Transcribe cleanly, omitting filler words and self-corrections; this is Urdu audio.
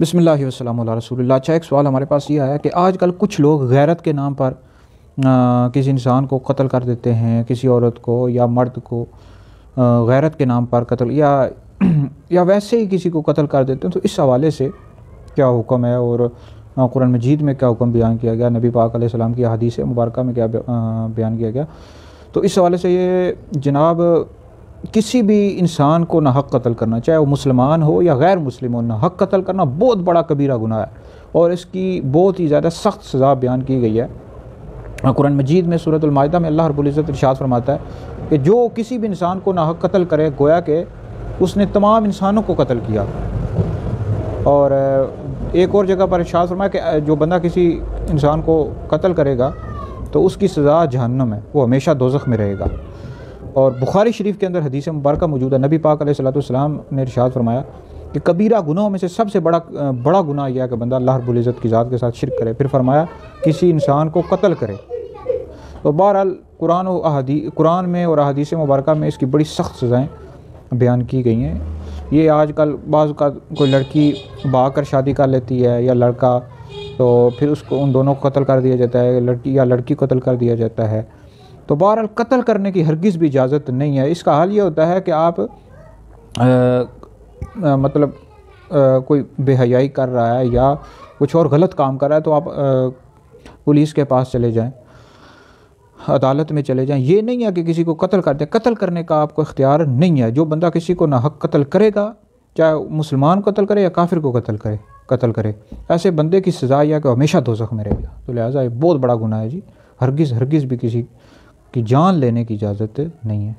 بسم اللہ والسلام علی رسول اللہ۔ اچھا، ایک سوال ہمارے پاس یہ آیا کہ آج کل کچھ لوگ غیرت کے نام پر کسی انسان کو قتل کر دیتے ہیں، کسی عورت کو یا مرد کو غیرت کے نام پر قتل یا ویسے ہی کسی کو قتل کر دیتے ہیں، تو اس حوالے سے کیا حکم ہے اور قرآن مجید میں کیا حکم بیان کیا گیا، نبی پاک علیہ السلام کی حدیث مبارکہ میں کیا بیان کیا گیا؟ تو اس حوالے سے یہ جناب، کسی بھی انسان کو نہ حق قتل کرنا، چاہے وہ مسلمان ہو یا غیر مسلم ہو، نہ حق قتل کرنا بہت بڑا کبیرہ گناہ ہے اور اس کی بہت ہی زیادہ سخت سزا بیان کی گئی ہے۔ قرآن مجید میں سورۃ المائدہ میں اللہ رب العزت ارشاد فرماتا ہے کہ جو کسی بھی انسان کو نہ حق قتل کرے گویا کہ اس نے تمام انسانوں کو قتل کیا۔ اور ایک اور جگہ پر ارشاد فرمایا کہ جو بندہ کسی انسان کو قتل کرے گا تو اس کی سزا جہنم ہے، وہ ہمیشہ دوزخ میں رہے گا۔ اور بخاری شریف کے اندر حدیث مبارکہ موجود ہے، نبی پاک علیہ السلام نے ارشاد فرمایا کہ کبیرہ گناہوں میں سے سب سے بڑا گناہ یہ ہے کہ بندہ اللہ رب العزت کی ذات کے ساتھ شرک کرے، پھر فرمایا کسی انسان کو قتل کرے۔ تو بہرحال قرآن میں اور احادیث مبارکہ میں اس کی بڑی سخت سزائیں بیان کی گئی ہیں۔ یہ آج کل بعض کا کوئی لڑکی بھاگ کر شادی کر لیتی ہے یا لڑکا، تو پھر اس کو ان دونوں کو قتل کر دیا جاتا ہے، لڑکی یا لڑکی قتل کر دیا جاتا ہے۔ تو بہرحال قتل کرنے کی ہرگز بھی اجازت نہیں ہے۔ اس کا حل یہ ہوتا ہے کہ آپ کوئی بے حیائی کر رہا ہے یا کچھ اور غلط کام کر رہا ہے تو آپ پولیس کے پاس چلے جائیں، عدالت میں چلے جائیں۔ یہ نہیں ہے کہ کسی کو قتل کر دیں، قتل کرنے کا آپ کو اختیار نہیں ہے۔ جو بندہ کسی کو ناحق قتل کرے گا، چاہے مسلمان قتل کرے یا کافر کو قتل کرے، ایسے بندے کی سزا یہ ہے کہ ہمیشہ دوزخ میں رہے گا۔ تو لہٰذا یہ بہت بڑا گناہ ہے جی، ہرگز بھی کسی کی جان لینے کی اجازت نہیں ہے۔